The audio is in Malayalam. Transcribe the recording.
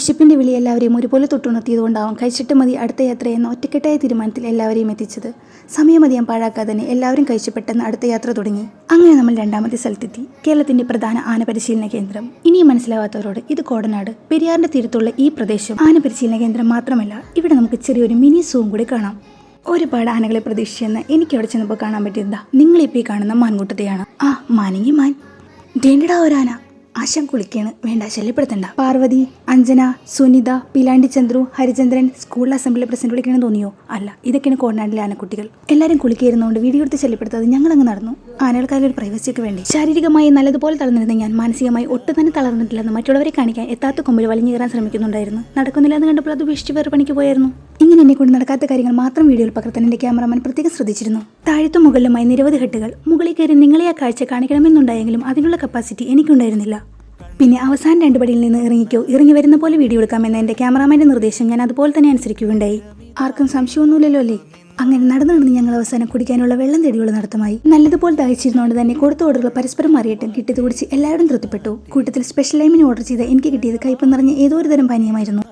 വിശപ്പിന്റെ വിളി എല്ലാവരെയും ഒരുപോലെ തൊട്ടുണർത്തിയതുകൊണ്ടാവും കഴിച്ചിട്ട് മതി അടുത്ത യാത്ര എന്ന ഒറ്റക്കെട്ടായ തീരുമാനത്തിൽ എല്ലാവരെയും എത്തിച്ചത്. സമയമധികം പാഴാക്കാതെ തന്നെ എല്ലാവരും കഴിച്ചു പെട്ടെന്ന് അടുത്ത യാത്ര തുടങ്ങി. അങ്ങനെ നമ്മൾ രണ്ടാമത്തെ സ്ഥലത്തെത്തി. കേരളത്തിന്റെ പ്രധാന ആന പരിശീലന കേന്ദ്രം. ഇനിയും മനസ്സിലാവാത്തവരോട്, ഇത് കോടനാട് പെരിയാറിന്റെ തീരത്തുള്ള ഈ പ്രദേശം ആന പരിശീലന കേന്ദ്രം മാത്രമല്ല, ഇവിടെ നമുക്ക് ചെറിയൊരു മിനി സൂം കൂടി കാണാം. ഒരുപാട് ആനകളെ പ്രതീക്ഷിച്ചെന്ന് എനിക്ക് അവിടെ ചെന്നപ്പോൾ കാണാൻ പറ്റിയതാ നിങ്ങളിപ്പോൾ ഈ കാണുന്ന മാൻകൂട്ടത്തെയാണ്. ആ മാനിങ്ങി മാൻ ഡേണ്ടടാ ഒരാന. ആശം കുളിക്കാണ്, വേണ്ട ശല്യപ്പെടുത്തണ്ട. പാർവതി, അഞ്ജന, സുനിത, പിലാണ്ടി Chandru, Harichandran school assembly president വിളിക്കണമെന്ന് തോന്നിയോ? അല്ല, ഇതൊക്കെയാണ് കോടനാട്ടിലെ ആനക്കുട്ടികൾ. എല്ലാവരും കുളിക്കായിരുന്നുകൊണ്ട് വീഡിയോ എടുത്ത് ശല്യപ്പെടുത്താതെ ഞങ്ങൾ അങ്ങ് നടന്നു. ആനകൾക്കാരുടെ ഒരു പ്രൈവസിക്ക് വേണ്ടി. ശാരീരികമായി നല്ലതുപോലെ തളർന്നിരുന്ന ഞാൻ മാനസികമായി ഒട്ടും തന്നെ തളർന്നിട്ടില്ലെന്ന് മറ്റുള്ളവരെ കാണിക്കാൻ എത്താത്ത കൊമ്പിൽ വലിഞ്ഞു കയറാൻ ശ്രമിക്കുന്നുണ്ടായിരുന്നു. നടക്കുന്നില്ലെന്ന് കണ്ടപ്പോൾ അത് ഉപേക്ഷിച്ച് വേറെ പണിക്ക് പോയായിരുന്നു. ഇങ്ങനെ എന്നെ കൊണ്ട് നടക്കാത്ത കാര്യങ്ങൾ മാത്രം വീഡിയോയിൽ പകർത്താൻ എൻ്റെ ക്യാമറമാൻ പ്രത്യേകം ശ്രദ്ധിച്ചിരുന്നു. താഴത്തും മുകളിലുമായി നിരവധി ഹെട്ടുകൾ. മുകളിൽ കയറി നിങ്ങളെ ആ കാഴ്ച കാണിക്കണമെന്നുണ്ടായെങ്കിലും അതിനുള്ള കപ്പാസിറ്റി എനിക്കുണ്ടായിരുന്നില്ല. പിന്നെ അവസാനം 2 പടിയിൽ നിന്ന് ഇറങ്ങി വരുന്ന പോലെ വീഡിയോ എടുക്കാമെന്ന എൻ്റെ ക്യാമറാമാൻ്റെ നിർദ്ദേശം ഞാൻ അതുപോലെ തന്നെ അനുസരിക്കുകയുണ്ടായി. ആർക്കും സംശയമൊന്നുമില്ലല്ലോ അല്ലേ? അങ്ങനെ നടന്ന് ഞങ്ങൾ അവസാനം കുടിക്കാനുള്ള വെള്ളം തേടിയുള്ള നടത്തമായി. നല്ലതുപോലെ ദാഹിച്ചിരുന്നുകൊണ്ട് തന്നെ കൊടുത്ത ഓർഡറുകൾ പരസ്പരം മാറിയിട്ടും കിട്ടിയത് കുടിച്ച് എല്ലാവരും തൃപ്തിപ്പെട്ടു. കൂട്ടത്തിൽ സ്പെഷ്യൽ ലൈമിന് ഓർഡർ ചെയ്ത് എനിക്ക് കിട്ടിയത് കയ്പ് നിറഞ്ഞ ഏതോ ഒരു തരം പാനീയമായിരുന്നു.